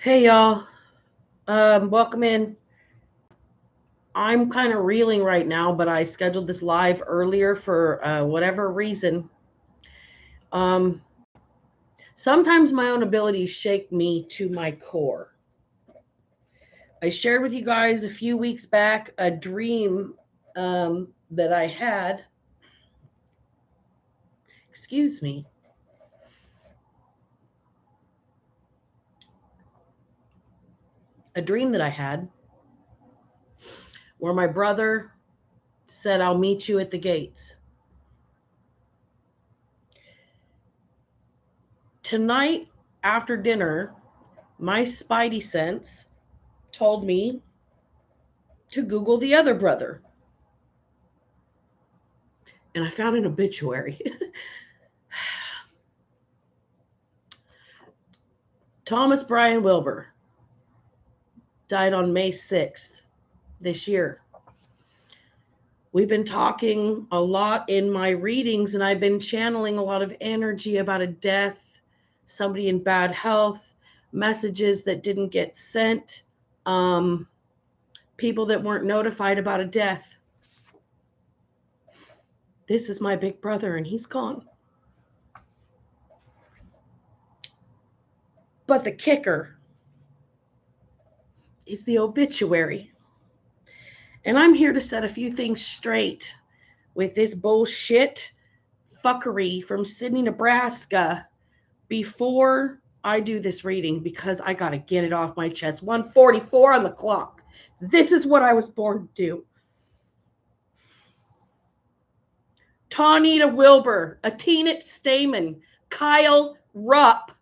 Hey y'all, welcome in. I'm kind of reeling right now, but I scheduled this live earlier for whatever reason. Um, Sometimes my own abilities shake me to my core. I shared with you guys a few weeks back a dream that I had. Excuse me. A dream that I had where my brother said, "I'll meet you at the gates." Tonight, after dinner, my spidey sense told me to Google the other brother. And I found an obituary. Thomas Bryan Wilbur died on May 6th this year. We've been talking a lot in my readings, and I've been channeling a lot of energy about a death, somebody in bad health, messages that didn't get sent, um, people that weren't notified about a death. This is my big brother, and he's gone. But the kicker is the obituary. And I'm here to set a few things straight with this bullshit fuckery from Sydney, Nebraska before I do this reading because I got to get it off my chest. 1:44 on the clock. This is what I was born to do. Tawnita Wilbur, Atina Stamen, Kyle Rupp.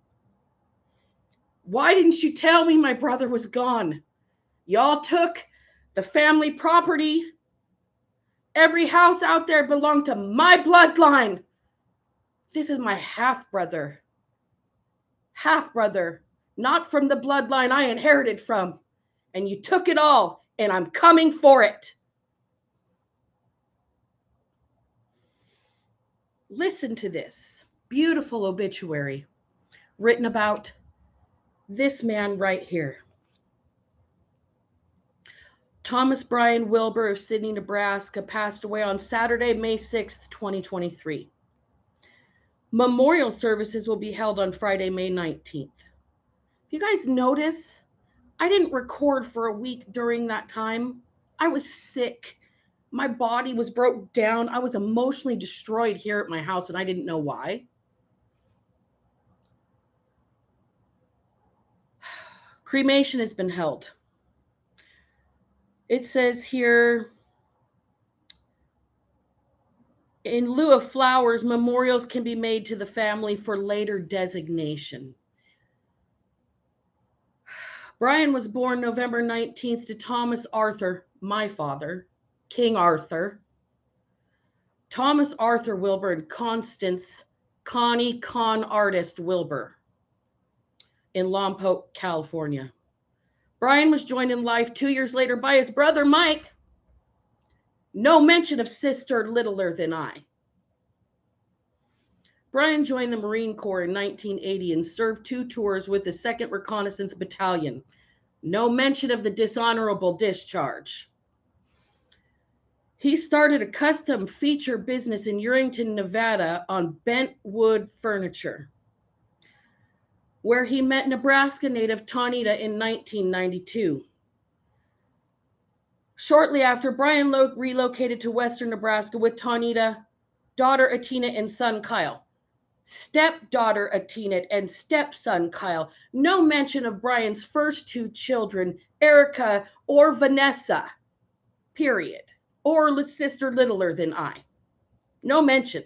Why didn't you tell me my brother was gone? Y'all took the family property. Every house out there belonged to my bloodline. This is my half-brother. Half-brother, not from the bloodline I inherited from. And you took it all, and I'm coming for it. Listen to this beautiful obituary written about this man right here. Thomas Bryan Wilbur of Sydney, Nebraska, passed away on Saturday, May 6th, 2023. Memorial services will be held on Friday, May 19th. If you guys notice, I didn't record for a week during that time. I was sick. My body was broke down. I was emotionally destroyed here at my house, and I didn't know why. Cremation has been held. It says here, in lieu of flowers, memorials can be made to the family for later designation. Bryan was born November 19th to Thomas Arthur, my father, King Arthur, Thomas Arthur Wilbur, and Constance Connie Con Artist Wilbur in Lompoc, California. Bryan was joined in life 2 years later by his brother Mike. No mention of sister littler than I. Bryan joined the Marine Corps in 1980 and served 2 tours with the 2nd Reconnaissance Battalion. No mention of the dishonorable discharge. He started a custom feature business in Urington, Nevada on bent wood furniture, where he met Nebraska native Tawnita in 1992. Shortly after, Bryan relocated to western Nebraska with Tawnita, daughter Atina, and son Kyle. Stepdaughter Atina and stepson Kyle. No mention of Bryan's first 2 children, Erica or Vanessa, period. Or sister littler than I. No mention.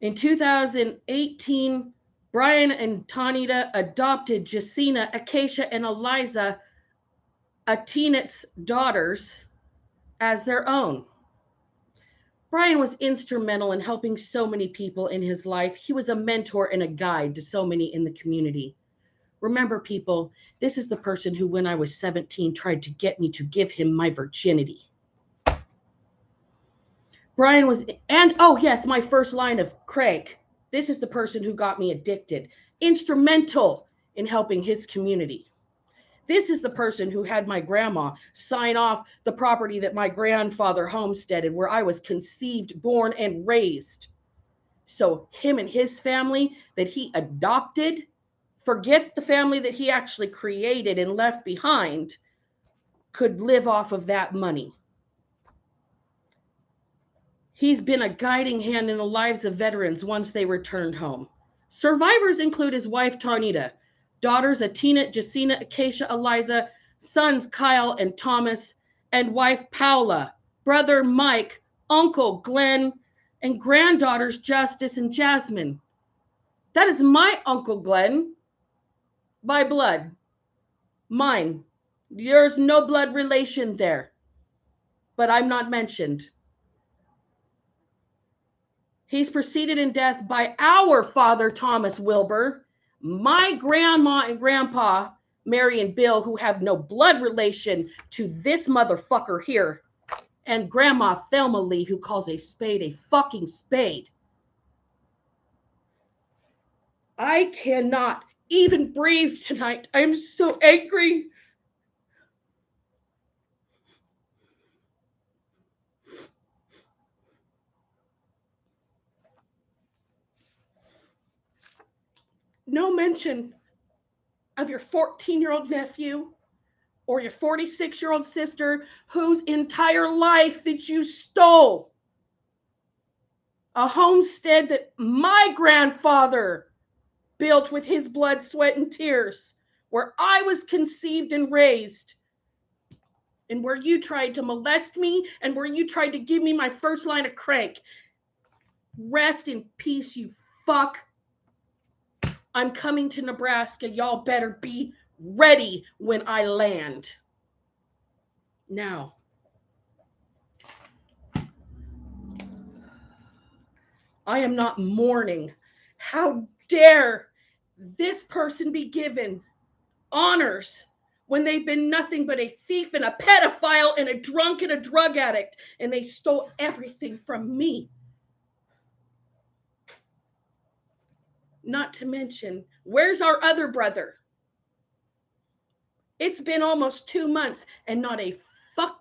In 2018, Bryan and Tawnita adopted Jacina, Acacia, and Eliza, Atina's daughters, as their own. Bryan was instrumental in helping so many people in his life. He was a mentor and a guide to so many in the community. Remember, people, this is the person who, when I was 17, tried to get me to give him my virginity. Bryan was, and oh yes, my first line of Craig. This is the person who got me addicted. instrumental in helping his community. This is the person who had my grandma sign off the property that my grandfather homesteaded, where I was conceived, born, and raised. So him and his family that he adopted, forget the family that he actually created and left behind, could live off of that money. He's been a guiding hand in the lives of veterans once they returned home. Survivors include his wife, Tarnita, daughters, Atina, Jacina, Acacia, Eliza, sons, Kyle and Thomas, and wife, Paula, brother, Mike, uncle, Glenn, and granddaughters, Justice and Jasmine. That is my Uncle Glenn, by blood. Mine. There's no blood relation there, but I'm not mentioned. He's preceded in death by our father, Thomas Wilbur, my grandma and grandpa, Mary and Bill, who have no blood relation to this motherfucker here, and grandma Thelma Lee, who calls a spade a fucking spade. I cannot even breathe tonight. I'm so angry. No mention of your 14-year-old nephew or your 46-year-old sister whose entire life that you stole. A homestead that my grandfather built with his blood, sweat, and tears, where I was conceived and raised, and where you tried to molest me, and where you tried to give me my first line of crank. Rest in peace, you fuck. I'm coming to Nebraska. Y'all better be ready when I land. Now, I am not mourning. How dare this person be given honors when they've been nothing but a thief and a pedophile and a drunk and a drug addict, and they stole everything from me. Not to mention, where's our other brother? It's been almost 2 months and not a fuck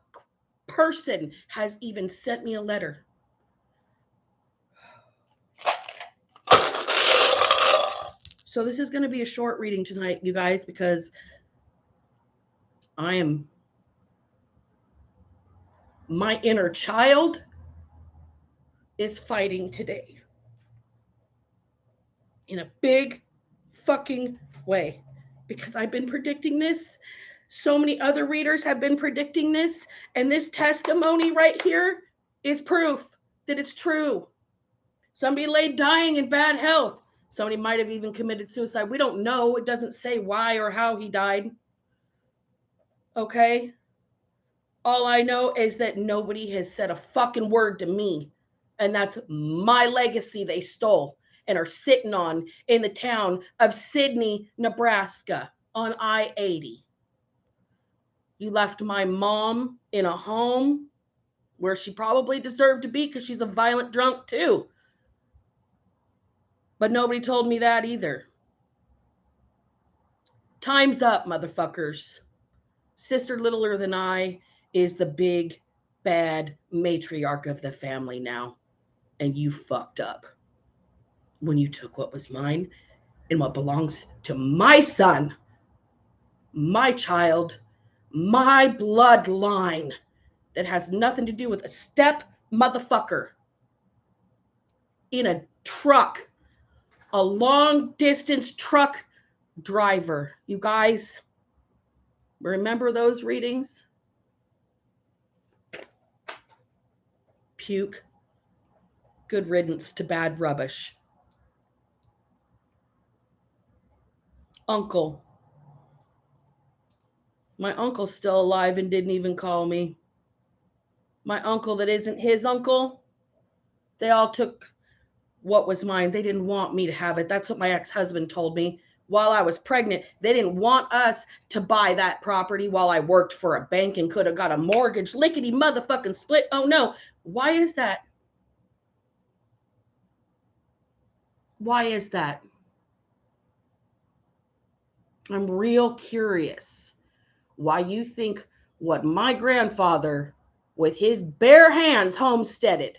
person has even sent me a letter. So this is going to be a short reading tonight, you guys, because my inner child is fighting today in a big fucking way, because I've been predicting this. So many other readers have been predicting this, and this testimony right here is proof that it's true. Somebody lay dying in bad health. Somebody might have even committed suicide. We don't know. It doesn't say why or how he died. Okay? All I know is that nobody has said a fucking word to me. And that's my legacy they stole and are sitting on in the town of Sidney, Nebraska on I-80. You left my mom in a home where she probably deserved to be because she's a violent drunk too. But nobody told me that either. Time's up, motherfuckers. Sister littler than I is the big, bad matriarch of the family now. And you fucked up when you took what was mine and what belongs to my son, my child, my bloodline that has nothing to do with a step motherfucker in a truck, a long distance truck driver. You guys remember those readings? Puke. Good riddance to bad rubbish. Uncle. My uncle's still alive and didn't even call me. My uncle that isn't his uncle, they all took what was mine. They didn't want me to have it. That's what my ex-husband told me while I was pregnant. They didn't want us to buy that property while I worked for a bank and could have got a mortgage. Lickety motherfucking split. Oh no. Why is that? Why is that? I'm real curious why you think what my grandfather, with his bare hands homesteaded,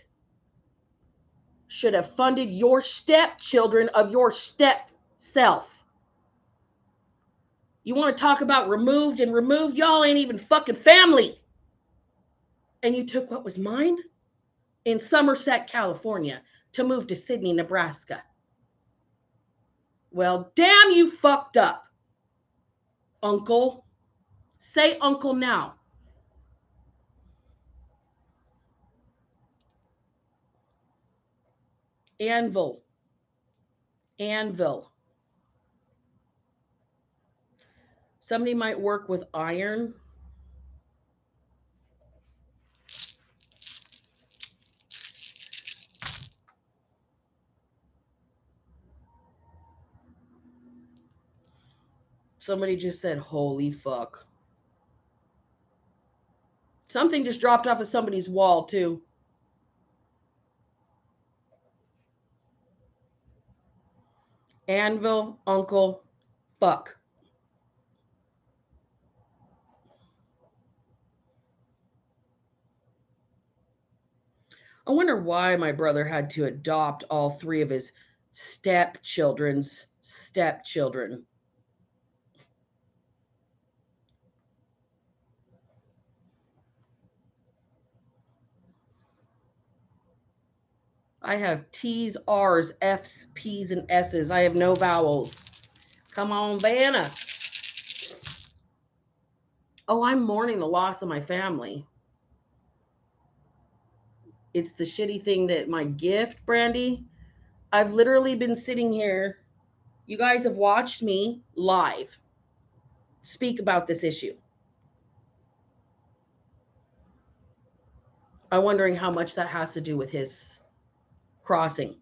should have funded your stepchildren of your step self. You want to talk about removed and removed? Y'all ain't even fucking family. And you took what was mine in Somerset, California, to move to Sydney, Nebraska. Well, damn, you fucked up, uncle. Say uncle now. Anvil. Anvil. Somebody might work with iron. Somebody just said, holy fuck. Something just dropped off of somebody's wall, too. Anvil, uncle, fuck. I wonder why my brother had to adopt all three of his stepchildren's stepchildren. I have T's, R's, F's, P's, and S's. I have no vowels. Come on, Vanna. Oh, I'm mourning the loss of my family. It's the shitty thing that my gift, Brandy, I've literally been sitting here. You guys have watched me live speak about this issue. I'm wondering how much that has to do with his crossing.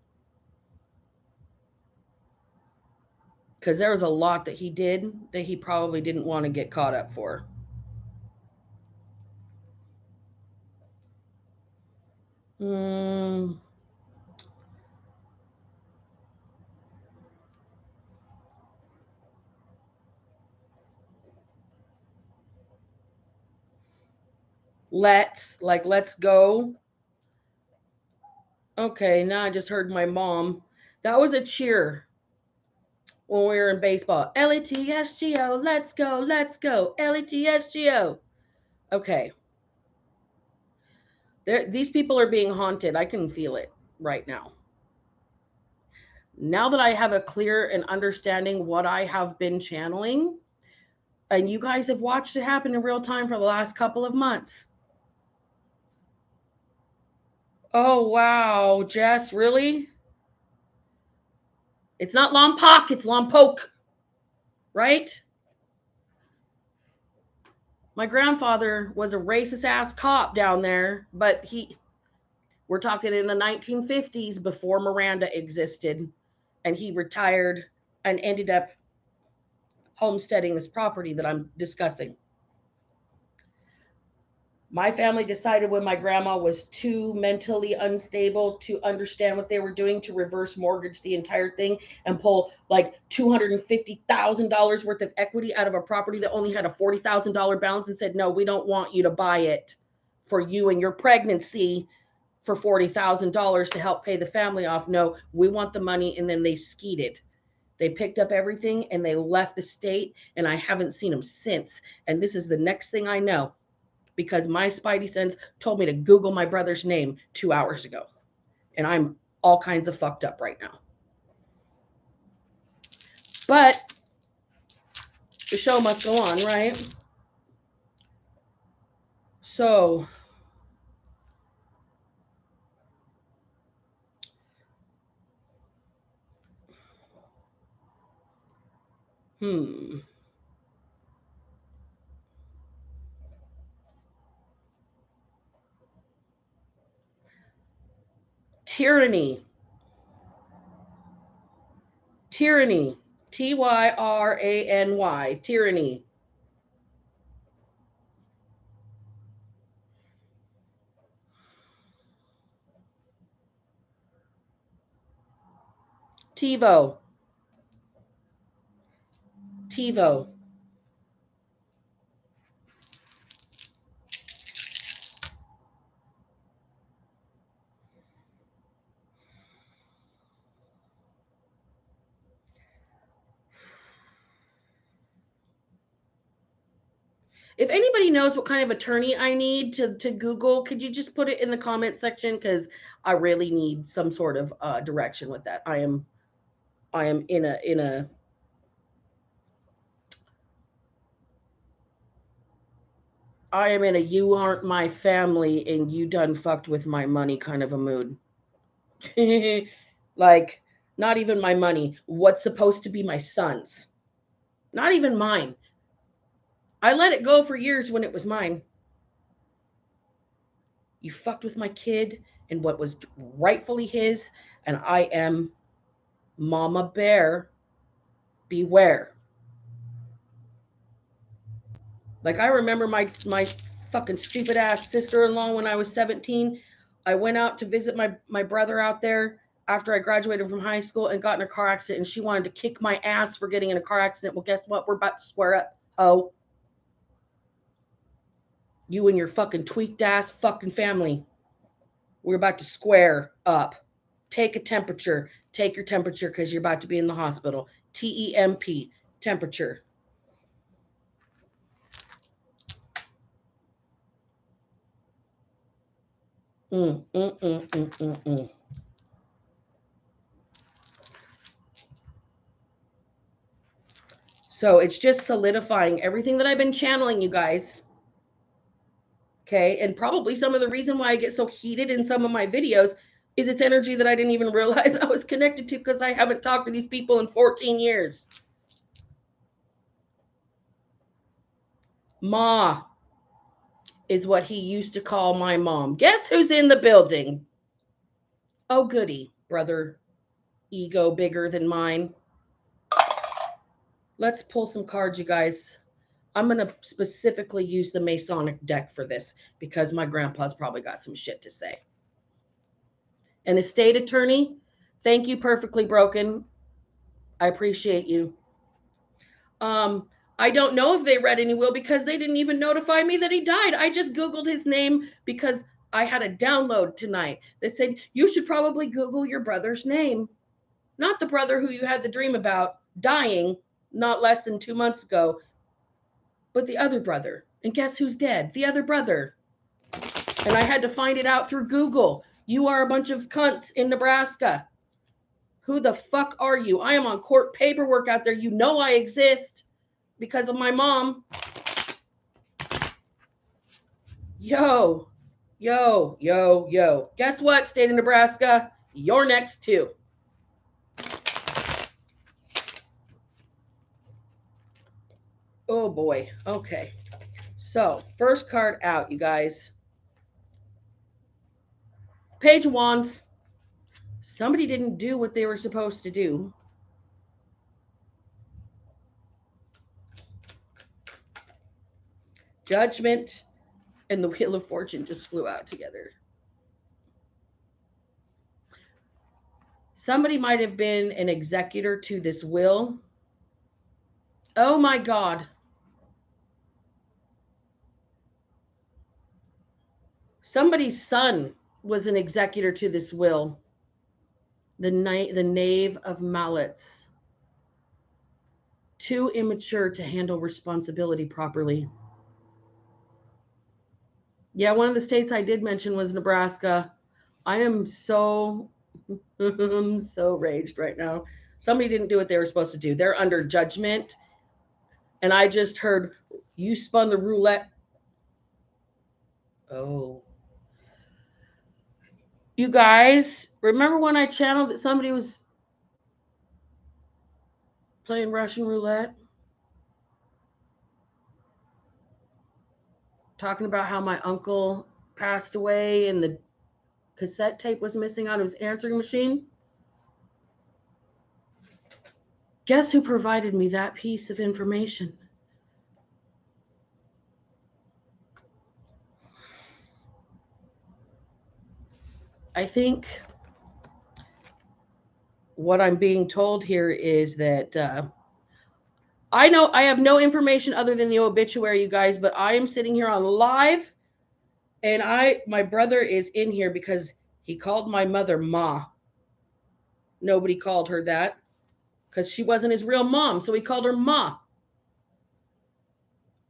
Because there was a lot that he did that he probably didn't want to get caught up for. Hmm. Let's go. Okay, now I just heard my mom. That was a cheer when we were in baseball. LETSGO, let's go, let's go. LETSGO. Okay. These people are being haunted. I can feel it right now. Now that I have a clear and understanding what I have been channeling, and you guys have watched it happen in real time for the last couple of months. Oh, wow, Jess, really? It's not Lompoc, it's Lompoc, right? My grandfather was a racist ass cop down there, but we're talking in the 1950s before Miranda existed, and he retired and ended up homesteading this property that I'm discussing. My family decided when my grandma was too mentally unstable to understand what they were doing to reverse mortgage the entire thing and pull like $250,000 worth of equity out of a property that only had a $40,000 balance and said, no, we don't want you to buy it for you and your pregnancy for $40,000 to help pay the family off. No, we want the money. And then they skeeted. They picked up everything and they left the state, and I haven't seen them since. And this is the next thing I know, because my spidey sense told me to Google my brother's name 2 hours ago. And I'm all kinds of fucked up right now. But the show must go on, right? So, hmm. Tyranny. Tyranny. Tyrany. Tyranny. TiVo. TiVo. If anybody knows what kind of attorney I need to Google, could you just put it in the comment section? Because I really need some sort of direction with that. I am in a you aren't my family and you done fucked with my money kind of a mood. Like, not even my money. What's supposed to be my son's? Not even mine. I let it go for years when it was mine. You fucked with my kid and what was rightfully his, and I am Mama Bear. Beware. Like, I remember my fucking stupid ass sister-in-law when I was 17. I went out to visit my brother out there after I graduated from high school and got in a car accident, and she wanted to kick my ass for getting in a car accident. Well, guess what? We're about to square up, ho. You and your fucking tweaked ass fucking family. We're about to square up. Take a temperature. Take your temperature because you're about to be in the hospital. TEMP, temperature. Mm, mm, mm, mm, mm, mm. So it's just solidifying everything that I've been channeling, you guys. Okay. And probably some of the reason why I get so heated in some of my videos is it's energy that I didn't even realize I was connected to because I haven't talked to these people in 14 years. Ma is what he used to call my mom. Guess who's in the building? Oh, goody, brother. Ego bigger than mine. Let's pull some cards, you guys. I'm going to specifically use the Masonic deck for this because my grandpa's probably got some shit to say. An estate attorney, thank you, Perfectly Broken. I appreciate you. I don't know if they read any will because they didn't even notify me that he died. I just Googled his name because I had a download tonight that said, you should probably Google your brother's name. Not the brother who you had the dream about dying not less than 2 months ago, but the other brother. And guess who's dead? The other brother. And I had to find it out through Google. You are a bunch of cunts in Nebraska. Who the fuck are you? I am on court paperwork out there. You know I exist because of my mom. Yo, yo, yo, yo. Guess what, state of Nebraska? You're next too. Oh boy. Okay. So, first card out, you guys. Page of Wands. Somebody didn't do what they were supposed to do. Judgment and the Wheel of Fortune just flew out together. Somebody might have been an executor to this will. Oh my God. Somebody's son was an executor to this will. The Knave of Mallets. Too immature to handle responsibility properly. Yeah, one of the states I did mention was Nebraska. I am so I'm so raged right now. Somebody didn't do what they were supposed to do. They're under judgment. And I just heard you spun the roulette. Oh. You guys, remember when I channeled that somebody was playing Russian roulette? Talking about how my uncle passed away and the cassette tape was missing out of his answering machine? Guess who provided me that piece of information? I think what I'm being told here is that I know I have no information other than the obituary, you guys, but I am sitting here on live, and my brother is in here because he called my mother Ma. Nobody called her that because she wasn't his real mom, so he called her Ma.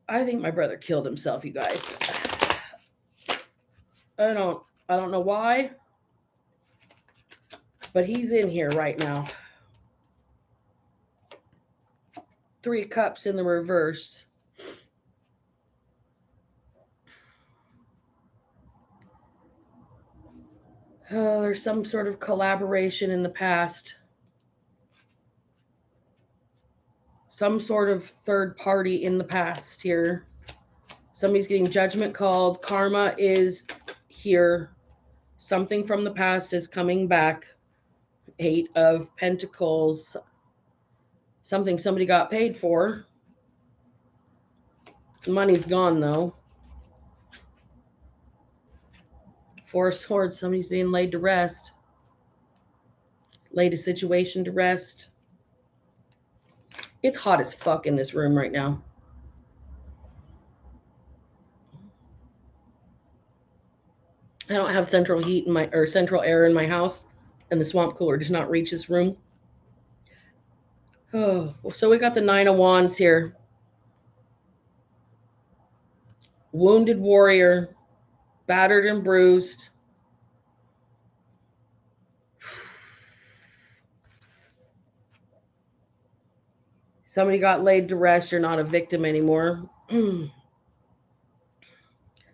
I think my brother killed himself, you guys. I don't know why, but he's in here right now. 3 cups in the reverse. Oh, there's some sort of collaboration in the past. Some sort of third party in the past here. Somebody's getting judgment called. Karma is here. Something from the past is coming back. 8 of Pentacles. Something somebody got paid for. The money's gone, though. 4 of Swords. Somebody's being laid to rest. Laid a situation to rest. It's hot as fuck in this room right now. I don't have central heat in my, or central air in my house, and the swamp cooler does not reach this room. Oh, so we got the 9 of Wands here. Wounded warrior, battered and bruised. Somebody got laid to rest. You're not a victim anymore.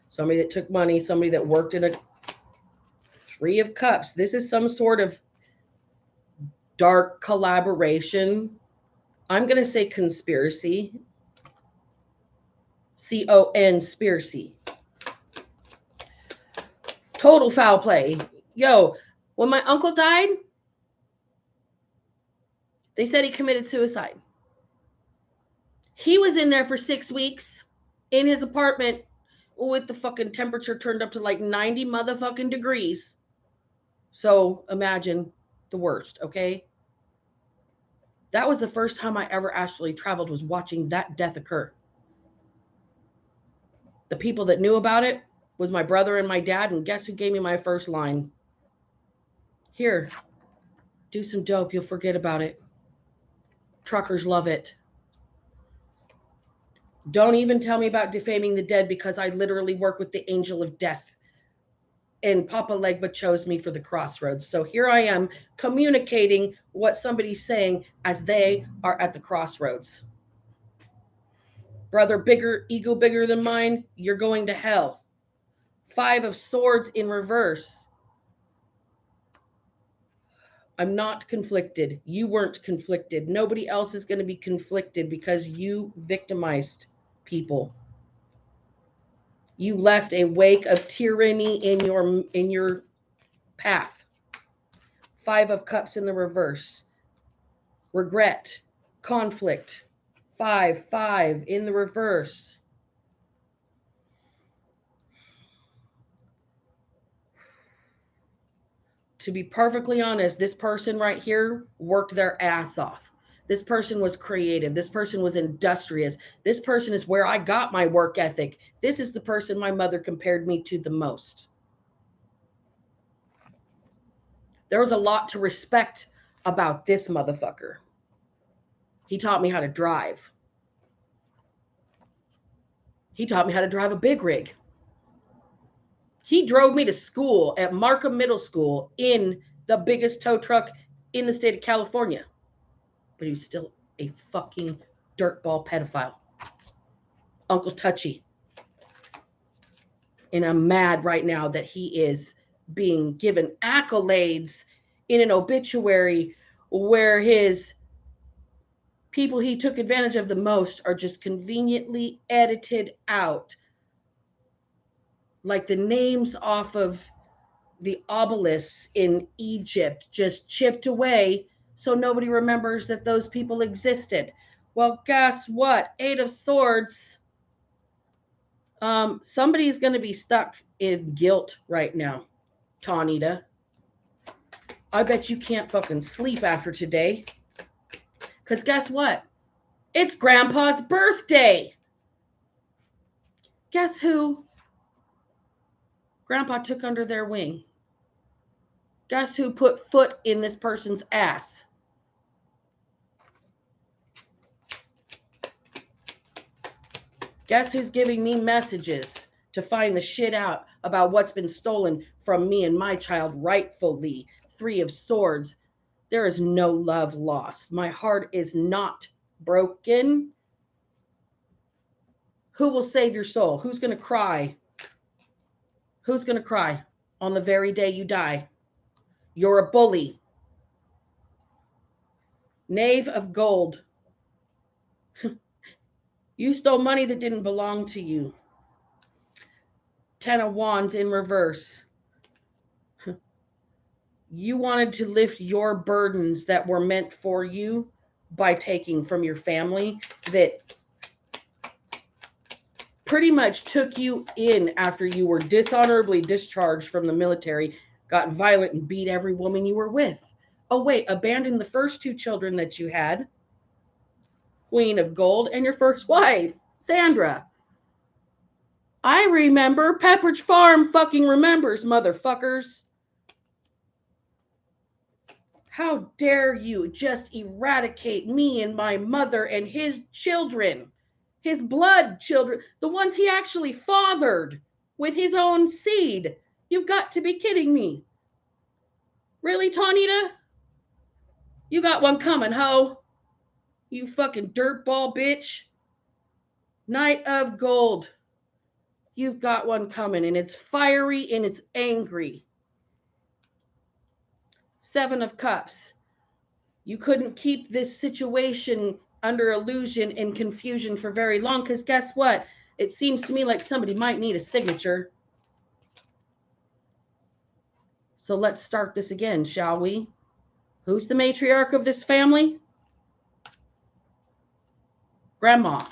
Somebody that took money, somebody that worked in a 3 of Cups. This is some sort of dark collaboration. I'm going to say conspiracy. Conspiracy. Total foul play. Yo, when my uncle died, they said he committed suicide. He was in there for 6 weeks in his apartment with the fucking temperature turned up to like 90 motherfucking degrees. So imagine the worst, okay? That was the first time I ever actually traveled, was watching that death occur. The people that knew about it was my brother and my dad, and guess who gave me my first line? Here, do some dope, you'll forget about it. Truckers love it. Don't even tell me about defaming the dead, because I literally work with the angel of death. And Papa Legba chose me for the crossroads. So here I am communicating what somebody's saying as they are at the crossroads. Brother, bigger, ego bigger than mine, you're going to hell. 5 of Swords in reverse. I'm not conflicted. You weren't conflicted. Nobody else is going to be conflicted because you victimized people. You left a wake of tyranny in your path. 5 of Cups in the reverse. Regret, conflict. 5, 5 in the reverse. To be perfectly honest, this person right here worked their ass off. This person was creative. This person was industrious. This person is where I got my work ethic. This is the person my mother compared me to the most. There was a lot to respect about this motherfucker. He taught me how to drive. He taught me how to drive a big rig. He drove me to school at Markham Middle School in the biggest tow truck in the state of California. But he was still a fucking dirtball pedophile. Uncle Touchy. And I'm mad right now that he is being given accolades in an obituary where his people he took advantage of the most are just conveniently edited out. Like the names off of the obelisks in Egypt, just chipped away so nobody remembers that those people existed. Well, guess what? 8 of Swords. Somebody's going to be stuck in guilt right now, Tawnita. I bet you can't fucking sleep after today. Because guess what? It's Grandpa's birthday. Guess who Grandpa took under their wing? Guess who put foot in this person's ass? Guess who's giving me messages to find the shit out about what's been stolen from me and my child rightfully? Three of Swords. There is no love lost. My heart is not broken. Who will save your soul? Who's going to cry? Who's going to cry on the very day you die? You're a bully. Knave of Gold. You stole money that didn't belong to you. Ten of Wands in reverse. You wanted to lift your burdens that were meant for you by taking from your family that pretty much took you in after you were dishonorably discharged from the military, got violent and beat every woman you were with. Oh, wait, abandoned the first two children that you had, Queen of Gold, and your first wife, Sandra. I remember. Pepperidge Farm fucking remembers, motherfuckers. How dare you just eradicate me and my mother and his children, his blood children, the ones he actually fathered with his own seed. You've got to be kidding me. Really, Tawnita? You got one coming, ho. You fucking dirtball bitch. Knight of Gold. You've got one coming, and it's fiery and it's angry. Seven of Cups. You couldn't keep this situation under illusion and confusion for very long, because guess what? It seems to me like somebody might need a signature. So let's start this again, shall we? Who's the matriarch of this family? Grandma.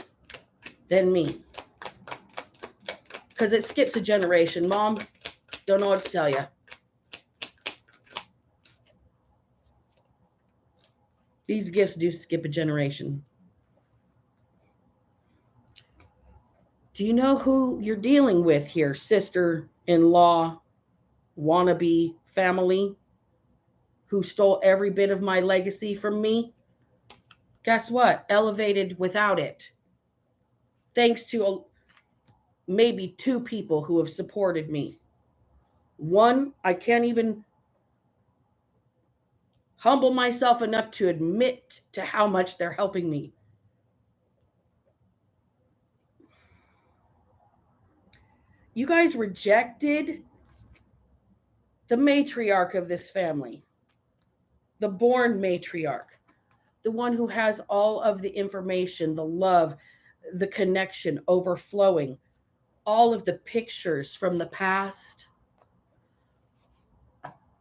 Then me. Because it skips a generation. Mom, don't know what to tell you. These gifts do skip a generation. Do you know who you're dealing with here, sister-in-law, wannabe family, who stole every bit of my legacy from me? Guess what? Elevated without it. Thanks to maybe two people who have supported me. One, I can't even humble myself enough to admit to how much they're helping me. You guys rejected the matriarch of this family, the born matriarch, the one who has all of the information, the love, the connection overflowing, all of the pictures from the past.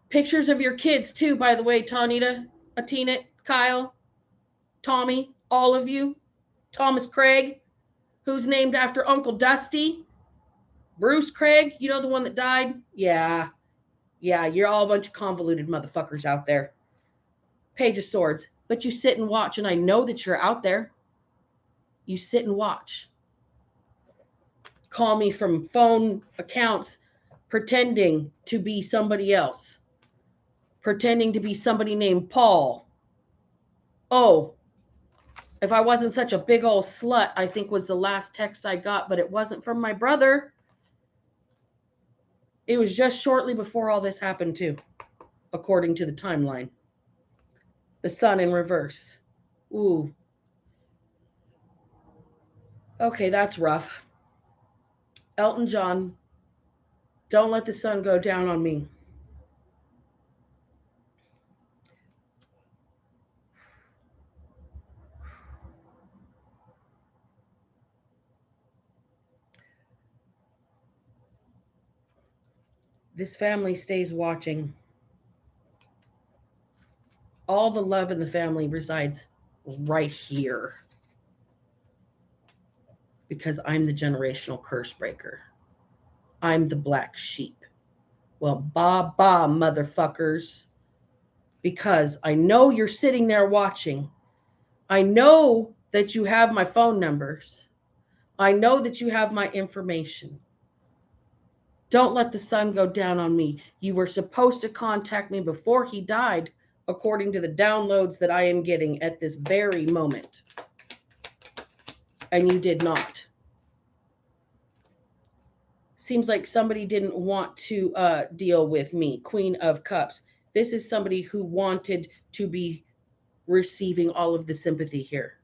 Pictures of your kids too, by the way, Tawnita, Atina, Kyle, Tommy, all of you. Thomas Craig, who's named after Uncle Dusty. Bruce Craig, you know, the one that died? Yeah, you're all a bunch of convoluted motherfuckers out there. Page of Swords. But you sit and watch, and I know that you're out there. You sit and watch. Call me from phone accounts pretending to be somebody else. Pretending to be somebody named Paul. Oh, if I wasn't such a big old slut, I think was the last text I got, but it wasn't from my brother. It was just shortly before all this happened too, according to the timeline. The sun in reverse. Ooh. Okay, that's rough. Elton John, don't let the sun go down on me. This family stays watching. All the love in the family resides right here. Because I'm the generational curse breaker. I'm the black sheep. Well, ba, motherfuckers. Because I know you're sitting there watching. I know that you have my phone numbers. I know that you have my information. Don't let the sun go down on me. You were supposed to contact me before he died, according to the downloads that I am getting at this very moment. And you did not. Seems like somebody didn't want to deal with me, Queen of Cups. This is somebody who wanted to be receiving all of the sympathy here.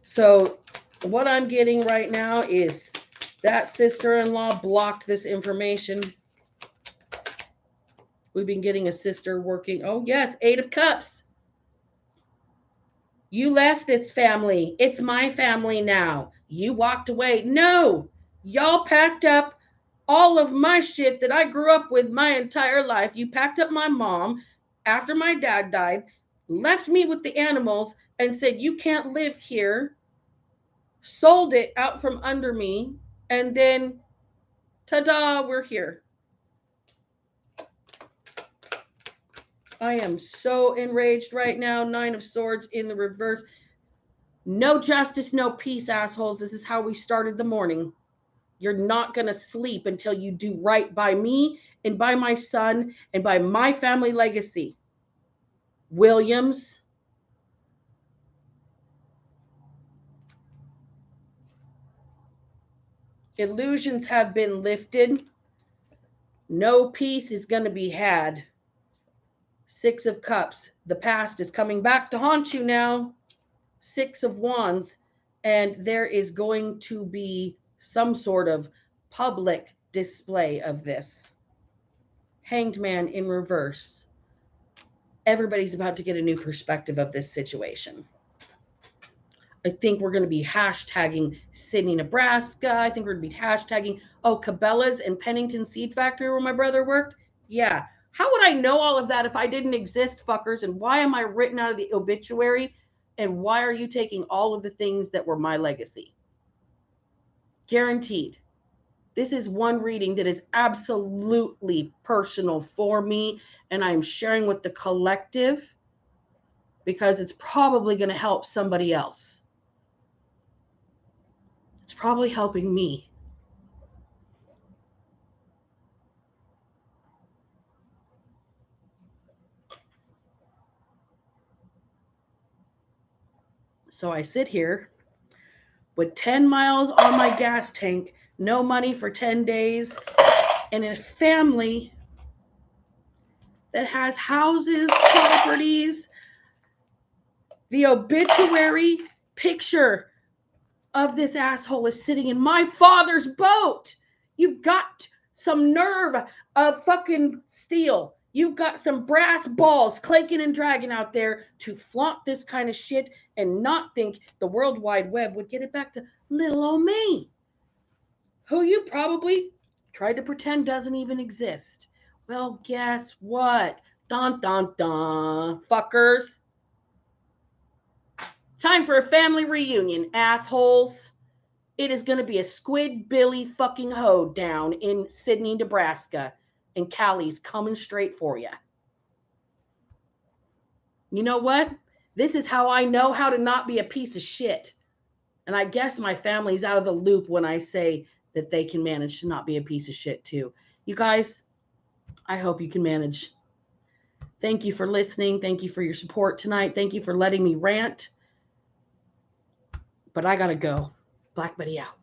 So what I'm getting right now is that sister-in-law blocked this information. We've been getting a sister working. Oh, yes, 8 of Cups. You left this family. It's my family now. You walked away. No, y'all packed up all of my shit that I grew up with my entire life. You packed up my mom after my dad died, left me with the animals, and said, you can't live here. Sold it out from under me, and then ta-da, we're here. I am so enraged right now. 9 of Swords in the reverse. No justice, no peace, assholes. This is how we started the morning. You're not going to sleep until you do right by me and by my son and by my family legacy. Williams. Illusions have been lifted. No peace is going to be had. 6 of Cups. The past is coming back to haunt you now. 6 of Wands. And there is going to be some sort of public display of this. Hanged Man in reverse. Everybody's about to get a new perspective of this situation. I think we're going to be hashtagging Sydney, Nebraska. I think we're going to be hashtagging, Cabela's and Pennington Seed Factory where my brother worked. Yeah. How would I know all of that if I didn't exist, fuckers? And why am I written out of the obituary? And why are you taking all of the things that were my legacy? Guaranteed. This is one reading that is absolutely personal for me, and I'm sharing with the collective because it's probably going to help somebody else. It's probably helping me. So I sit here with 10 miles on my gas tank, no money for 10 days, and a family that has houses, properties. The obituary picture of this asshole is sitting in my father's boat. You've got some nerve of fucking steel. You've got some brass balls clanking and dragging out there to flaunt this kind of shit and not think the World Wide Web would get it back to little old me, who you probably tried to pretend doesn't even exist. Well, guess what? Dun, dun, dun, fuckers. Time for a family reunion, assholes. It is going to be a Squid Billy fucking hoed down in Sydney, Nebraska. And Callie's coming straight for you. You know what? This is how I know how to not be a piece of shit. And I guess my family's out of the loop when I say that they can manage to not be a piece of shit too. You guys, I hope you can manage. Thank you for listening. Thank you for your support tonight. Thank you for letting me rant. But I gotta go. Black Betty out.